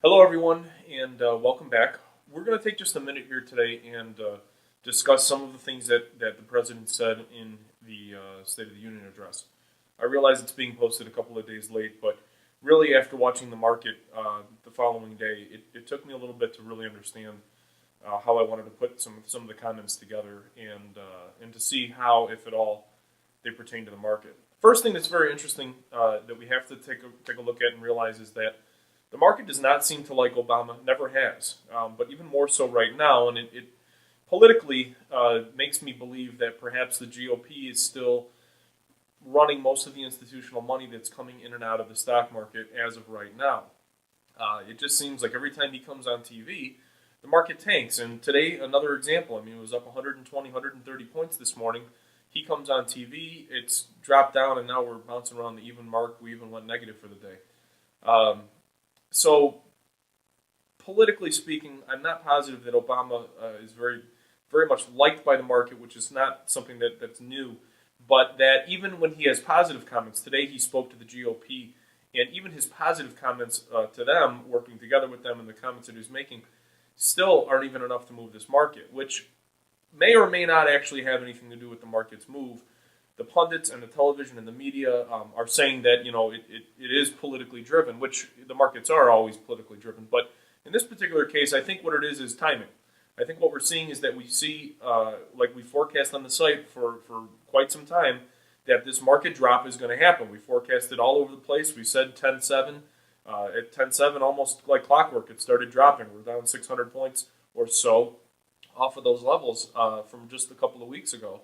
Hello, everyone, and welcome back. We're going to take just a minute here today and discuss some of the things that the president said in the State of the Union address. I realize it's being posted a couple of days late, but really, after watching the market the following day, it took me a little bit to really understand how I wanted to put some of the comments together and to see how, if at all, they pertain to the market. First thing that's very interesting that we have to take a look at and realize is that the market does not seem to like Obama, never has, but even more so right now. And it politically makes me believe that perhaps the GOP is still running most of the institutional money that's coming in and out of the stock market as of right now. It just seems like every time he comes on TV, the market tanks. And today, another example. I mean, it was up 120, 130 points this morning. He comes on TV, it's dropped down, and now we're bouncing around the even mark. We even went negative for the day. So, politically speaking, I'm not positive that Obama is very much liked by the market, which is not something that's new. But that even when he has positive comments, today he spoke to the GOP, and even his positive comments to them, working together with them, and the comments that he's making, still aren't even enough to move this market, which may or may not actually have anything to do with the market's move. The pundits and the television and the media are saying that it is politically driven, which the markets are always politically driven. But in this particular case, I think what it is timing. I think what we're seeing is that we see, like we forecast on the site for quite some time, that this market drop is going to happen. We forecasted all over the place. We said 10.7. At 10.7, almost like clockwork, it started dropping. We're down 600 points or so off of those levels from just a couple of weeks ago.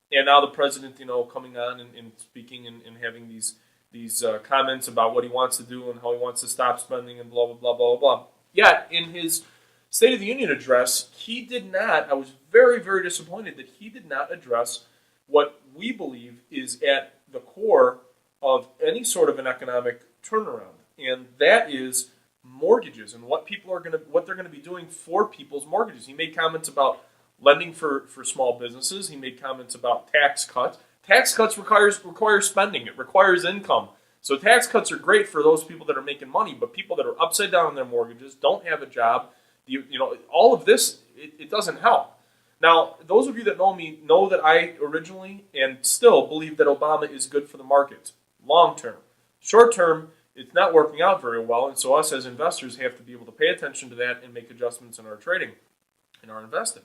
And now the president, coming on and speaking and having these comments about what he wants to do and how he wants to stop spending and blah, blah, blah, blah, blah. Yet, in his State of the Union address, he did not, I was very, very disappointed that he did not address what we believe is at the core of any sort of an economic turnaround. And that is mortgages and what they're going to be doing for people's mortgages. He made comments about lending for small businesses. He made comments about tax cuts. Tax cuts require spending. It requires income. So tax cuts are great for those people that are making money, but people that are upside down on their mortgages, don't have a job, all of this, it doesn't help. Now, those of you that know me know that I originally and still believe that Obama is good for the markets, long term. Short term, it's not working out very well, and so us as investors have to be able to pay attention to that and make adjustments in our trading, in our investing.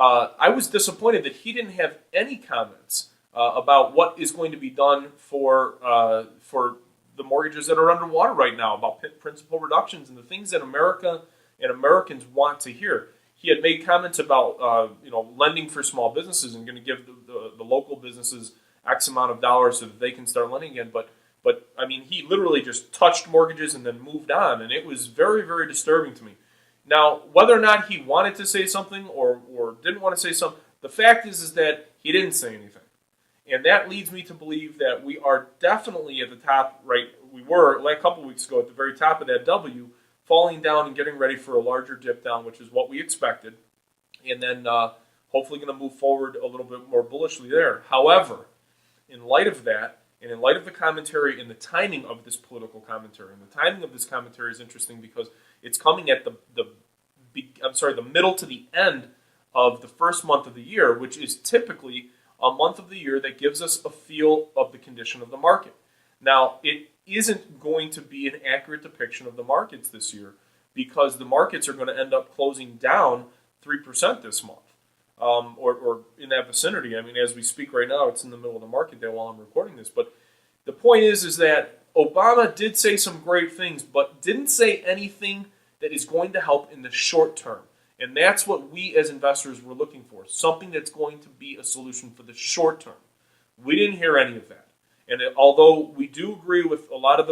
I was disappointed that he didn't have any comments about what is going to be done for the mortgages that are underwater right now, about principal reductions and the things that America and Americans want to hear. He had made comments about lending for small businesses and going to give the local businesses X amount of dollars so that they can start lending again. But I mean, he literally just touched mortgages and then moved on, and it was very, very disturbing to me. Now, whether or not he wanted to say something or didn't want to say something, the fact is that he didn't say anything. And that leads me to believe that we are definitely at the top, right? We were, like a couple weeks ago, at the very top of that W, falling down and getting ready for a larger dip down, which is what we expected. And then hopefully going to move forward a little bit more bullishly there. However, in light of that, and in light of the commentary and the timing of this political commentary, and the timing of this commentary is interesting because it's coming at the middle to the end of the first month of the year, which is typically a month of the year that gives us a feel of the condition of the market. Now, it isn't going to be an accurate depiction of the markets this year because the markets are going to end up closing down 3% this month, or in that vicinity. I mean, as we speak right now, it's in the middle of the market day while I'm recording this. But the point is that Obama did say some great things, but didn't say anything that is going to help in the short term. And that's what we as investors were looking for, something that's going to be a solution for the short term. We didn't hear any of that. And although we do agree with a lot of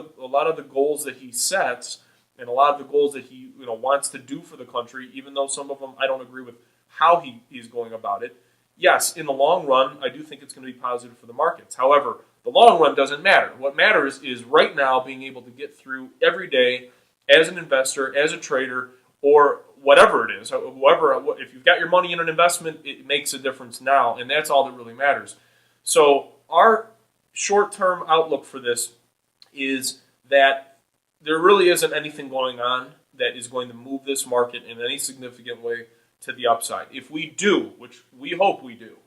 the goals that he sets and a lot of the goals that he wants to do for the country, even though some of them I don't agree with how he's going about it, yes, in the long run, I do think it's going to be positive for the markets. However, the long run doesn't matter. What matters is right now being able to get through every day as an investor, as a trader, or whatever it is. If you've got your money in an investment, it makes a difference now, and that's all that really matters. So our short-term outlook for this is that there really isn't anything going on that is going to move this market in any significant way to the upside. If we do, which we hope we do,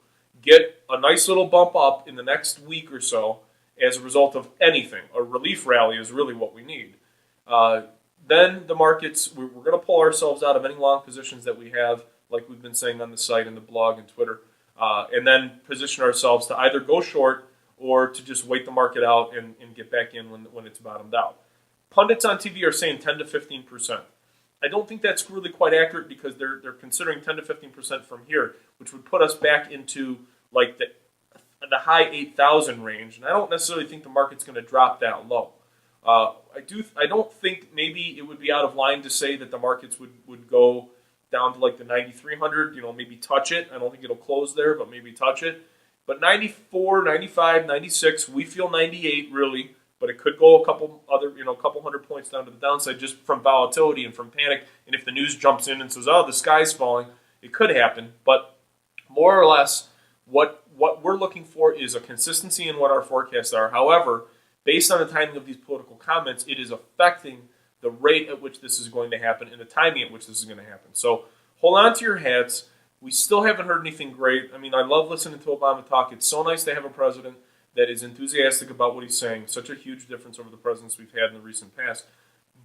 get a nice little bump up in the next week or so as a result of anything, a relief rally is really what we need. Then the markets, we're going to pull ourselves out of any long positions that we have, like we've been saying on the site and the blog and Twitter, and then position ourselves to either go short or to just wait the market out and get back in when it's bottomed out. Pundits on TV are saying 10 to 15%. I don't think that's really quite accurate because they're considering 10 to 15% from here, which would put us back into like the high 8,000 range, and I don't necessarily think the market's going to drop that low. I don't think maybe it would be out of line to say that the markets would go down to like the 9,300, maybe touch it. I don't think it'll close there, but maybe touch it. But 94, 95, 96, we feel 98 really, but it could go a couple hundred points down to the downside just from volatility and from panic. And if the news jumps in and says, "Oh, the sky's falling," it could happen. But more or less, what we're looking for is a consistency in what our forecasts are. However, based on the timing of these political comments, it is affecting the rate at which this is going to happen and the timing at which this is going to happen. So hold on to your hats. We still haven't heard anything great. I mean, I love listening to Obama talk. It's so nice to have a president that is enthusiastic about what he's saying. Such a huge difference over the presidents we've had in the recent past.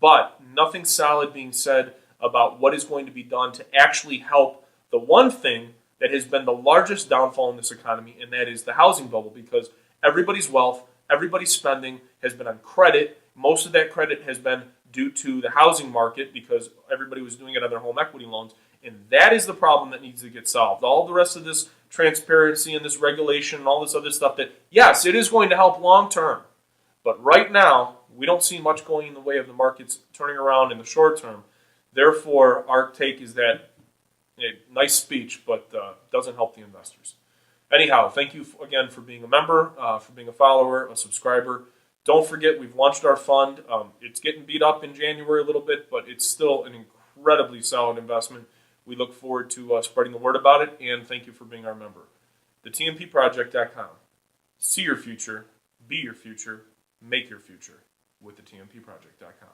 But nothing solid being said about what is going to be done to actually help the one thing that has been the largest downfall in this economy, and that is the housing bubble, because everybody's wealth, everybody's spending has been on credit. Most of that credit has been due to the housing market because everybody was doing it on their home equity loans. And that is the problem that needs to get solved. All the rest of this transparency and this regulation and all this other stuff that, yes, it is going to help long term. But right now, we don't see much going in the way of the markets turning around in the short term. Therefore, our take is that nice speech, but doesn't help the investors. Anyhow, thank you again for being a member, for being a follower, a subscriber. Don't forget, we've launched our fund. It's getting beat up in January a little bit, but it's still an incredibly solid investment. We look forward to spreading the word about it, and thank you for being our member. TheTMPProject.com. See your future, be your future, make your future with TheTMPProject.com.